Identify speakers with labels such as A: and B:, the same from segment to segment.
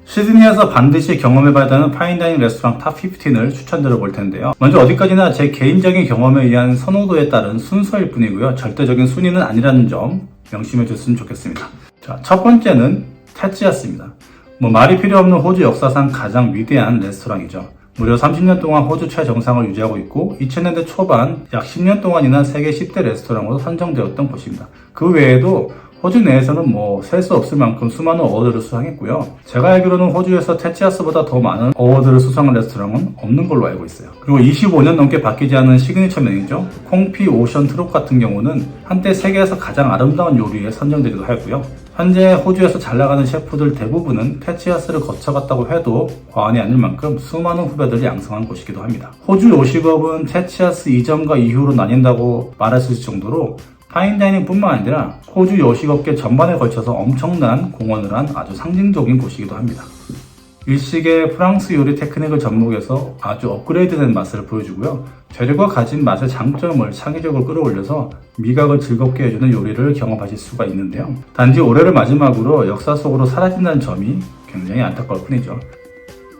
A: 시드니에서 반드시 경험해봐야 되는 파인다이닝 레스토랑 탑 15을 추천드려 볼 텐데요. 먼저 어디까지나 제 개인적인 경험에 의한 선호도에 따른 순서일 뿐이고요. 절대적인 순위는 아니라는 점 명심해 줬으면 좋겠습니다. 자, 첫 번째는 테치아스입니다. 말이 필요 없는 호주 역사상 가장 위대한 레스토랑이죠. 무려 30년 동안 호주 최정상을 유지하고 있고 2000년대 초반 약 10년 동안이나 세계 10대 레스토랑으로 선정되었던 곳입니다. 그 외에도 호주 내에서는 셀 수 없을 만큼 수많은 어워드를 수상했고요. 제가 알기로는 호주에서 테치아스보다 더 많은 어워드를 수상한 레스토랑은 없는 걸로 알고 있어요. 그리고 25년 넘게 바뀌지 않은 시그니처 메뉴죠. 콩피 오션 트롯 같은 경우는 한때 세계에서 가장 아름다운 요리에 선정되기도 하고요. 현재 호주에서 잘 나가는 셰프들 대부분은 테치아스를 거쳐갔다고 해도 과언이 아닐 만큼 수많은 후배들이 양성한 곳이기도 합니다. 호주 요식업은 테치아스 이전과 이후로 나뉜다고 말할 수 있을 정도로 파인다이닝 뿐만 아니라 호주 요식업계 전반에 걸쳐서 엄청난 공헌을 한 아주 상징적인 곳이기도 합니다. 일식의 프랑스 요리 테크닉을 접목해서 아주 업그레이드된 맛을 보여주고요. 재료가 가진 맛의 장점을 창의적으로 끌어올려서 미각을 즐겁게 해주는 요리를 경험하실 수가 있는데요. 단지 올해를 마지막으로 역사 속으로 사라진다는 점이 굉장히 안타까울 뿐이죠.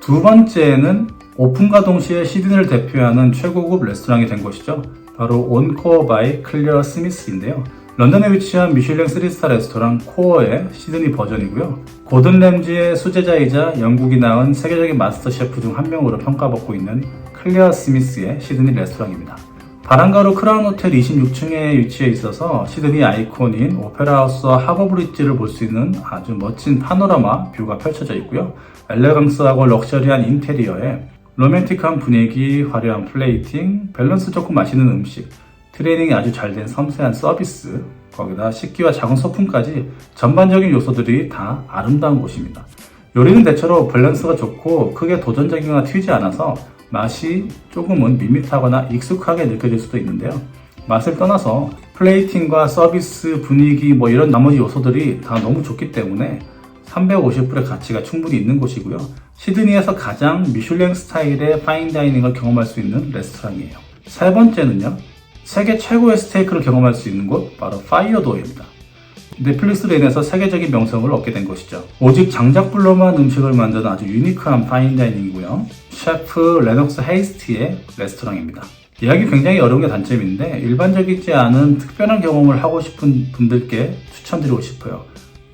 A: 두 번째는 오픈과 동시에 시드니를 대표하는 최고급 레스토랑이 된 곳이죠. 바로 온코어 바이 클리어 스미스인데요. 런던에 위치한 미슐랭 3스타 레스토랑 코어의 시드니 버전이고요. 고든 램지의 수제자이자 영국이 낳은 세계적인 마스터 셰프 중 한 명으로 평가받고 있는 클리어 스미스의 시드니 레스토랑입니다. 바란가루 크라운 호텔 26층에 위치해 있어서 시드니 아이콘인 오페라 하우스와 하버 브릿지를 볼 수 있는 아주 멋진 파노라마 뷰가 펼쳐져 있고요. 엘레강스하고 럭셔리한 인테리어에 로맨틱한 분위기, 화려한 플레이팅, 밸런스 좋고 맛있는 음식, 트레이닝이 아주 잘 된 섬세한 서비스, 거기다 식기와 작은 소품까지 전반적인 요소들이 다 아름다운 곳입니다. 요리는 대체로 밸런스가 좋고 크게 도전적이거나 튀지 않아서 맛이 조금은 밋밋하거나 익숙하게 느껴질 수도 있는데요. 맛을 떠나서 플레이팅과 서비스, 분위기 이런 나머지 요소들이 다 너무 좋기 때문에 350불의 가치가 충분히 있는 곳이고요. 시드니에서 가장 미슐랭 스타일의 파인다이닝을 경험할 수 있는 레스토랑이에요. 세 번째는요. 세계 최고의 스테이크를 경험할 수 있는 곳, 바로 파이어도어입니다. 넷플릭스로 인해서 세계적인 명성을 얻게 된 것이죠. 오직 장작불로만 음식을 만드는 아주 유니크한 파인다이닝이고요. 셰프 레녹스 헤이스티의 레스토랑입니다. 예약이 굉장히 어려운 게 단점인데 일반적이지 않은 특별한 경험을 하고 싶은 분들께 추천드리고 싶어요.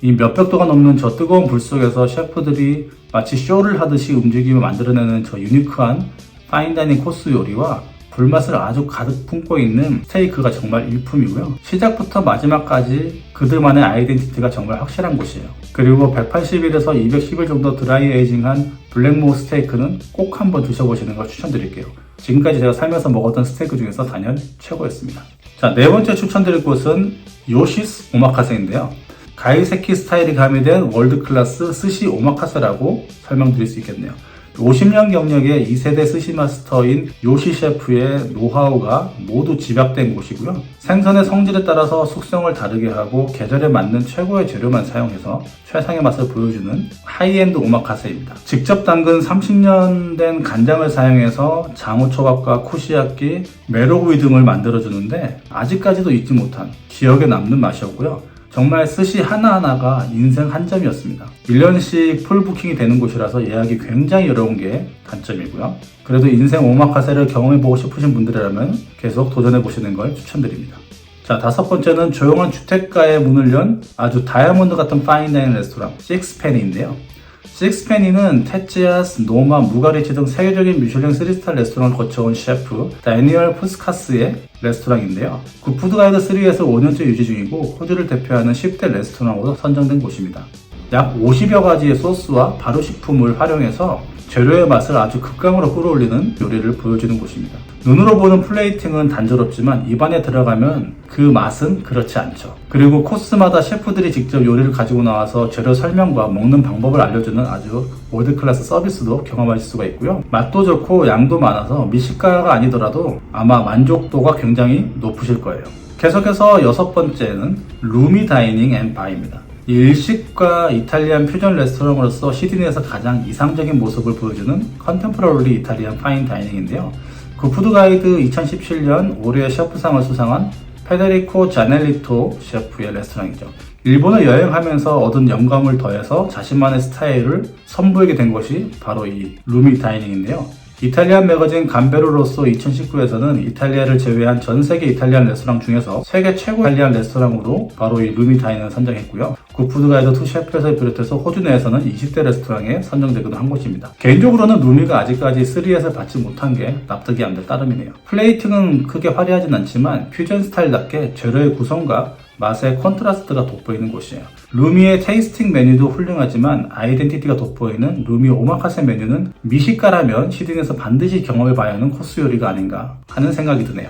A: 이 몇백 도가 넘는 저 뜨거운 불 속에서 셰프들이 마치 쇼를 하듯이 움직임을 만들어내는 저 유니크한 파인다이닝 코스 요리와 불맛을 아주 가득 품고 있는 스테이크가 정말 일품이고요. 시작부터 마지막까지 그들만의 아이덴티티가 정말 확실한 곳이에요. 그리고 180일에서 210일 정도 드라이 에이징한 블랙모어 스테이크는 꼭 한번 드셔보시는 걸 추천드릴게요. 지금까지 제가 살면서 먹었던 스테이크 중에서 단연 최고였습니다. 자, 네 번째 추천드릴 곳은 요시스 오마카세인데요. 가이세키 스타일이 가미된 월드클래스 스시 오마카세라고 설명드릴 수 있겠네요. 50년 경력의 2세대 스시 마스터인 요시 셰프의 노하우가 모두 집약된 곳이고요. 생선의 성질에 따라서 숙성을 다르게 하고 계절에 맞는 최고의 재료만 사용해서 최상의 맛을 보여주는 하이엔드 오마카세입니다. 직접 담근 30년 된 간장을 사용해서 장어초밥과 쿠시야끼, 메로구이 등을 만들어주는데 아직까지도 잊지 못한 기억에 남는 맛이었고요. 정말 스시 하나하나가 인생 한 점이었습니다. 1년씩 풀부킹이 되는 곳이라서 예약이 굉장히 어려운 게 단점이고요. 그래도 인생 오마카세를 경험해보고 싶으신 분들이라면 계속 도전해보시는 걸 추천드립니다. 자, 다섯 번째는 조용한 주택가에 문을 연 아주 다이아몬드 같은 파인다이닝 레스토랑 식스페니인데요. 식스페니는 테치아스, 노마, 무가리치 등 세계적인 미슐랭 3스타 레스토랑을 거쳐온 셰프 다니엘 푸스카스의 레스토랑인데요. 굿푸드가이드 3에서 5년째 유지 중이고 호주를 대표하는 10대 레스토랑으로 선정된 곳입니다. 약 50여 가지의 소스와 발효식품을 활용해서 재료의 맛을 아주 극강으로 끌어올리는 요리를 보여주는 곳입니다. 눈으로 보는 플레이팅은 단조롭지만 입안에 들어가면 그 맛은 그렇지 않죠. 그리고 코스마다 셰프들이 직접 요리를 가지고 나와서 재료 설명과 먹는 방법을 알려주는 아주 월드클래스 서비스도 경험하실 수가 있고요. 맛도 좋고 양도 많아서 미식가가 아니더라도 아마 만족도가 굉장히 높으실 거예요. 계속해서 여섯 번째는 루미 다이닝 앤 바입니다. 일식과 이탈리안 퓨전 레스토랑으로서 시드니에서 가장 이상적인 모습을 보여주는 컨템포러리 이탈리안 파인 다이닝인데요. 굿푸드 가이드 2017년 올해의 셰프상을 수상한 페데리코 자넬리토 셰프의 레스토랑이죠. 일본을 여행하면서 얻은 영감을 더해서 자신만의 스타일을 선보이게 된 것이 바로 이 루미 다이닝인데요. 이탈리안 매거진 감베로로서 2019에서는 이탈리아를 제외한 전 세계 이탈리안 레스토랑 중에서 세계 최고 이탈리안 레스토랑으로 바로 이 루미 다이닝을 선정했고요. 굿푸드 가이드 투 셰프에서 비롯해서 호주 내에서는 20대 레스토랑에 선정되기도 한 곳입니다. 개인적으로는 루미가 아직까지 3S을 받지 못한 게 납득이 안 될 따름이네요. 플레이팅은 크게 화려하진 않지만 퓨전 스타일답게 재료의 구성과 맛의 컨트라스트가 돋보이는 곳이에요. 루미의 테이스팅 메뉴도 훌륭하지만 아이덴티티가 돋보이는 루미 오마카세 메뉴는 미식가라면 시드니에서 반드시 경험해봐야 하는 코스 요리가 아닌가 하는 생각이 드네요.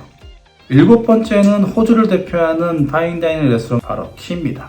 A: 7번째는 호주를 대표하는 파인다이닝 레스토랑 바로 키입니다.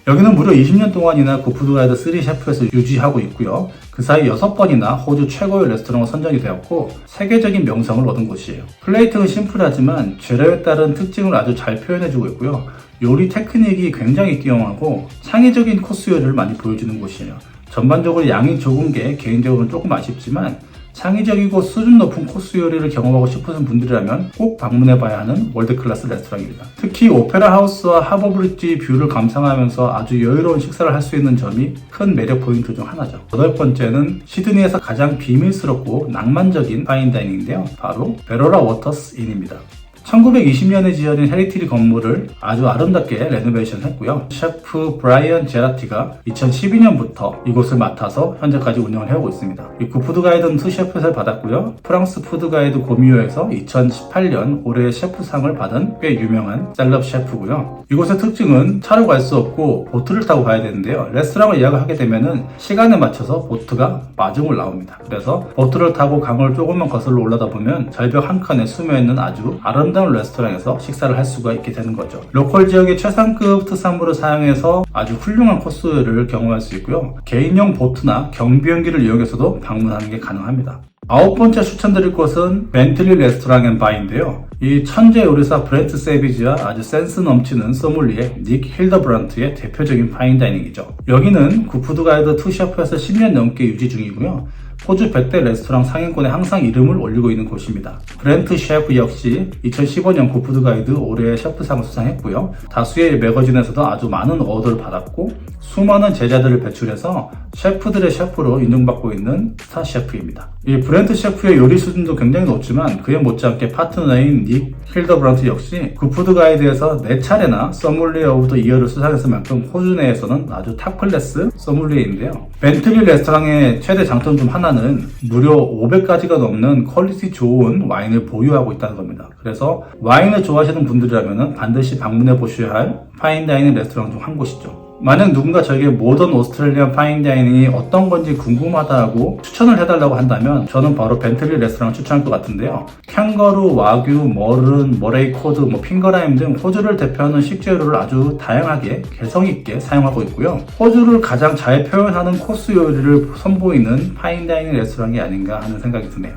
A: 여기는 무려 20년 동안이나 굿푸드 가이드 3 셰프에서 유지하고 있고요. 그 사이 6번이나 호주 최고의 레스토랑으로 선정이 되었고 세계적인 명성을 얻은 곳이에요. 플레이팅은 심플하지만 재료에 따른 특징을 아주 잘 표현해주고 있고요. 요리 테크닉이 굉장히 뛰어나고 창의적인 코스 요리를 많이 보여주는 곳이에요. 전반적으로 양이 적은 게 개인적으로는 조금 아쉽지만 창의적이고 수준 높은 코스 요리를 경험하고 싶으신 분들이라면 꼭 방문해봐야 하는 월드클래스 레스토랑입니다. 특히 오페라 하우스와 하버 브릿지 뷰를 감상하면서 아주 여유로운 식사를 할 수 있는 점이 큰 매력 포인트 중 하나죠. 8번째는 시드니에서 가장 비밀스럽고 낭만적인 파인다이닝인데요. 바로 베로라 워터스 인입니다. 1920년에 지어진 헤리티지 건물을 아주 아름답게 레노베이션 했고요. 셰프 브라이언 제라티가 2012년부터 이곳을 맡아서 현재까지 운영을 해오고 있습니다. 이 굿푸드 가이드 2 셰프상을 받았고요. 프랑스 푸드 가이드 고미오에서 2018년 올해의 셰프상을 받은 꽤 유명한 셀럽 셰프고요. 이곳의 특징은 차로 갈 수 없고 보트를 타고 가야 되는데요. 레스토랑을 예약을 하게 되면은 시간에 맞춰서 보트가 마중을 나옵니다. 그래서 보트를 타고 강을 조금만 거슬러 올라다 보면 절벽 한 칸에 숨어있는 아주 아름다운 레스토랑에서 식사를 할 수가 있게 되는 거죠. 로컬 지역의 최상급 특산물을 사용해서 아주 훌륭한 코스를 경험할 수 있고요. 개인용 보트나 경비용기를 이용해서도 방문하는 게 가능합니다. 9번째 추천드릴 곳은 벤틀리 레스토랑 앤 바인데요. 이 천재 요리사 브렌트 세비지와 아주 센스 넘치는 소믈리에 닉 힐더브란트의 대표적인 파인다이닝이죠. 여기는 굿푸드 가이드 2 셰프에서 10년 넘게 유지 중이고요. 호주 100대 레스토랑 상위권에 항상 이름을 올리고 있는 곳입니다. 브렌트 셰프 역시 2015년 굿푸드 가이드 올해의 셰프상을 수상했고요. 다수의 매거진에서도 아주 많은 어워드를 받았고 수많은 제자들을 배출해서 셰프들의 셰프로 인정받고 있는 스타 셰프입니다. 이 브렌트 셰프의 요리 수준도 굉장히 높지만 그에 못지않게 파트너인 닉 힐더브란트 역시 굿푸드 가이드에서 4차례나 소믈리에 오브 더 이어를 수상했을 만큼 호주 내에서는 아주 탑클래스 소믈리에인데요. 벤틀리 레스토랑의 최대 장점 중 하나는 무려 500가지가 넘는 퀄리티 좋은 와인을 보유하고 있다는 겁니다. 그래서 와인을 좋아하시는 분들이라면 반드시 방문해 보셔야 할 파인다이닝 레스토랑 중 한 곳이죠. 만약 누군가 저에게 모던 오스트레일리안 파인다이닝이 어떤 건지 궁금하다고 추천을 해달라고 한다면 저는 바로 벤틀리 레스토랑을 추천할 것 같은데요. 캥거루, 와규, 머른, 머레이 코드, 핑거라임 등 호주를 대표하는 식재료를 아주 다양하게 개성있게 사용하고 있고요. 호주를 가장 잘 표현하는 코스 요리를 선보이는 파인다이닝 레스토랑이 아닌가 하는 생각이 드네요.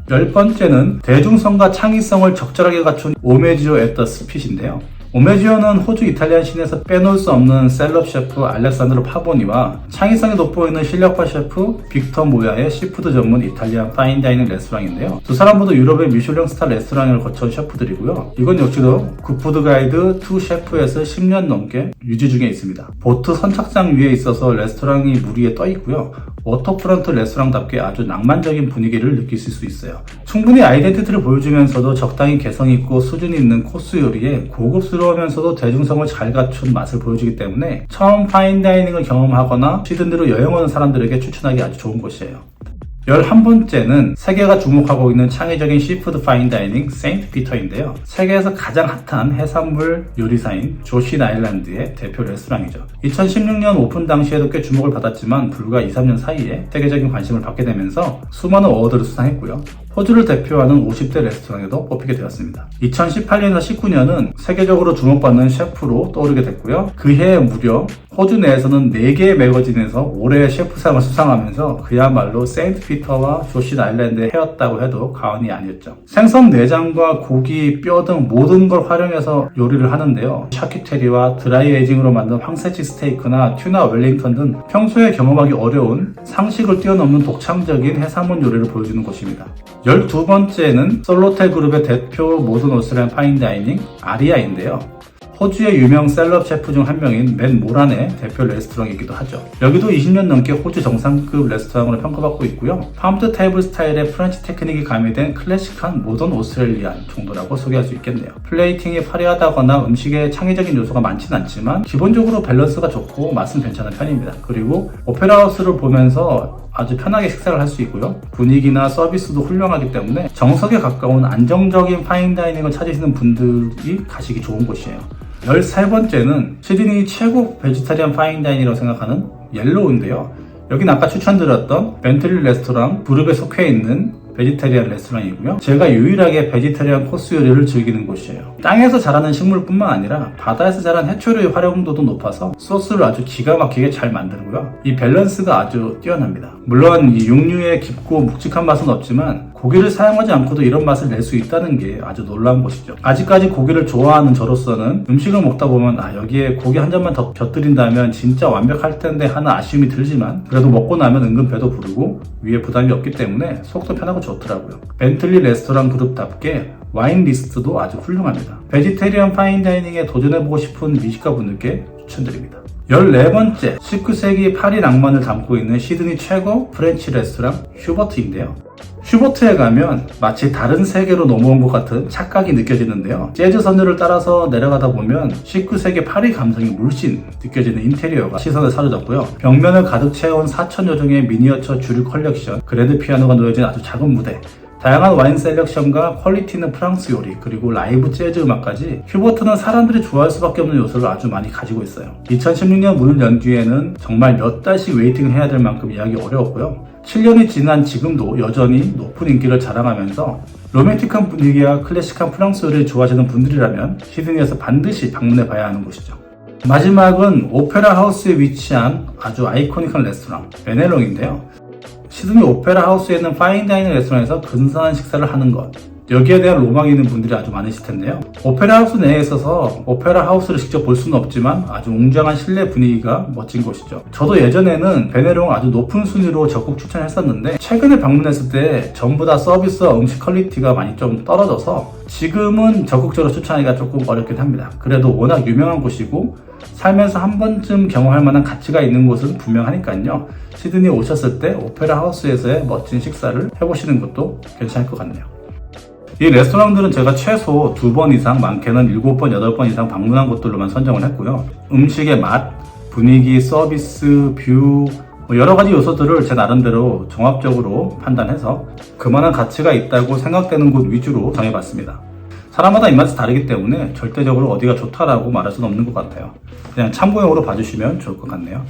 A: 10번째는 대중성과 창의성을 적절하게 갖춘 오메지오 앳 더 스핏인데요. 오메지오는 호주 이탈리안 씬에서 빼놓을 수 없는 셀럽 셰프 알렉산드로 파보니와 창의성이 돋보이는 실력파 셰프 빅터 모야의 시푸드 전문 이탈리안 파인다이닝 레스토랑인데요. 두 사람 모두 유럽의 미슐랭 스타 레스토랑을 거쳐온 셰프들이고요. 이건 역시도 굿푸드 가이드 2 셰프에서 10년 넘게 유지 중에 있습니다. 보트 선착장 위에 있어서 레스토랑이 물 위에 떠 있고요. 워터프런트 레스토랑답게 아주 낭만적인 분위기를 느끼실 수 있어요. 충분히 아이덴티티를 보여주면서도 적당히 개성있고 수준이 있는 코스 요리에 고급스러우면서도 대중성을 잘 갖춘 맛을 보여주기 때문에 처음 파인다이닝을 경험하거나 시드니로 여행 오는 사람들에게 추천하기 아주 좋은 곳이에요. 11번째는 세계가 주목하고 있는 창의적인 시푸드 파인다이닝 세인트 피터인데요. 세계에서 가장 핫한 해산물 요리사인 조신 아일랜드의 대표 레스토랑이죠. 2016년 오픈 당시에도 꽤 주목을 받았지만 불과 2-3년 사이에 세계적인 관심을 받게 되면서 수많은 어워드를 수상했고요. 호주를 대표하는 50대 레스토랑에도 뽑히게 되었습니다. 2018년에서 19년은 세계적으로 주목받는 셰프로 떠오르게 됐고요. 그해 무려 호주 내에서는 4개의 매거진에서 올해의 셰프상을 수상하면서 그야말로 세인트 피터와 조신 아일랜드에 헤었다고 해도 과언이 아니었죠. 생선 내장과 고기, 뼈 등 모든 걸 활용해서 요리를 하는데요. 샤키테리와 드라이 에이징으로 만든 황새치 스테이크나 튜나 웰링턴 등 평소에 경험하기 어려운 상식을 뛰어넘는 독창적인 해산물 요리를 보여주는 곳입니다. 12번째는 솔로텔 그룹의 대표 모던 오스트레일리안 파인다이닝 아리아인데요. 호주의 유명 셀럽 셰프 중 한 명인 맷 모란의 대표 레스토랑이기도 하죠. 여기도 20년 넘게 호주 정상급 레스토랑으로 평가받고 있고요. 파운드 테이블 스타일의 프렌치 테크닉이 가미된 클래식한 모던 오스트레일리안 정도라고 소개할 수 있겠네요. 플레이팅이 화려하다거나 음식에 창의적인 요소가 많지는 않지만 기본적으로 밸런스가 좋고 맛은 괜찮은 편입니다. 그리고 오페라 하우스를 보면서 아주 편하게 식사를 할 수 있고요. 분위기나 서비스도 훌륭하기 때문에 정석에 가까운 안정적인 파인다이닝을 찾으시는 분들이 가시기 좋은 곳이에요. 13번째는 시드니 최고 베지터리안 파인다이닝이라고 생각하는 옐로우인데요. 여긴 아까 추천드렸던 벤틀리 레스토랑 그룹에 속해 있는 베지테리안 레스토랑이고요. 제가 유일하게 베지테리안 코스 요리를 즐기는 곳이에요. 땅에서 자라는 식물뿐만 아니라 바다에서 자란 해초류의 활용도도 높아서 소스를 아주 기가 막히게 잘 만들고요. 이 밸런스가 아주 뛰어납니다. 물론 이 육류의 깊고 묵직한 맛은 없지만 고기를 사용하지 않고도 이런 맛을 낼 수 있다는 게 아주 놀라운 것이죠. 아직까지 고기를 좋아하는 저로서는 음식을 먹다 보면 여기에 고기 한 점만 더 곁들인다면 진짜 완벽할 텐데 하는 아쉬움이 들지만 그래도 먹고 나면 은근 배도 부르고 위에 부담이 없기 때문에 속도 편하고 좋더라고요. 벤틀리 레스토랑 그룹답게 와인 리스트도 아주 훌륭합니다. 베지테리언 파인다이닝에 도전해보고 싶은 미식가 분들께 추천드립니다. 14번째, 19세기 파리 낭만을 담고 있는 시드니 최고 프렌치 레스토랑 휴버트인데요. 휴버트에 가면 마치 다른 세계로 넘어온 것 같은 착각이 느껴지는데요. 재즈 선율을 따라서 내려가다 보면 19세기 파리 감성이 물씬 느껴지는 인테리어가 시선을 사로잡고요. 벽면을 가득 채운 4,000여 종의 미니어처 주류 컬렉션, 그랜드 피아노가 놓여진 아주 작은 무대, 다양한 와인 셀렉션과 퀄리티 있는 프랑스 요리, 그리고 라이브 재즈 음악까지 휴버트는 사람들이 좋아할 수밖에 없는 요소를 아주 많이 가지고 있어요. 2016년 문을 연 뒤에는 정말 몇 달씩 웨이팅을 해야 될 만큼 예약이 어려웠고요. 7년이 지난 지금도 여전히 높은 인기를 자랑하면서 로맨틱한 분위기와 클래식한 프랑스 요리를 좋아하시는 분들이라면 시드니에서 반드시 방문해 봐야 하는 곳이죠. 마지막은 오페라 하우스에 위치한 아주 아이코닉한 레스토랑 베네롱인데요. 시드니 오페라 하우스에 있는 파인다이닝 레스토랑에서 근사한 식사를 하는 것, 여기에 대한 로망이 있는 분들이 아주 많으실 텐데요. 오페라 하우스 내에 있어서 오페라 하우스를 직접 볼 수는 없지만 아주 웅장한 실내 분위기가 멋진 곳이죠. 저도 예전에는 베네롱 아주 높은 순위로 적극 추천했었는데 최근에 방문했을 때 전부 다 서비스와 음식 퀄리티가 많이 좀 떨어져서 지금은 적극적으로 추천하기가 조금 어렵긴 합니다. 그래도 워낙 유명한 곳이고 살면서 한 번쯤 경험할 만한 가치가 있는 곳은 분명하니까요. 시드니 오셨을 때 오페라 하우스에서의 멋진 식사를 해보시는 것도 괜찮을 것 같네요. 이 레스토랑들은 제가 최소 2번 이상, 많게는 7번, 8번 이상 방문한 곳들로만 선정을 했고요. 음식의 맛, 분위기, 서비스, 뷰, 여러 가지 요소들을 제 나름대로 종합적으로 판단해서 그만한 가치가 있다고 생각되는 곳 위주로 정해봤습니다. 사람마다 입맛이 다르기 때문에 절대적으로 어디가 좋다라고 말할 수는 없는 것 같아요. 그냥 참고용으로 봐주시면 좋을 것 같네요.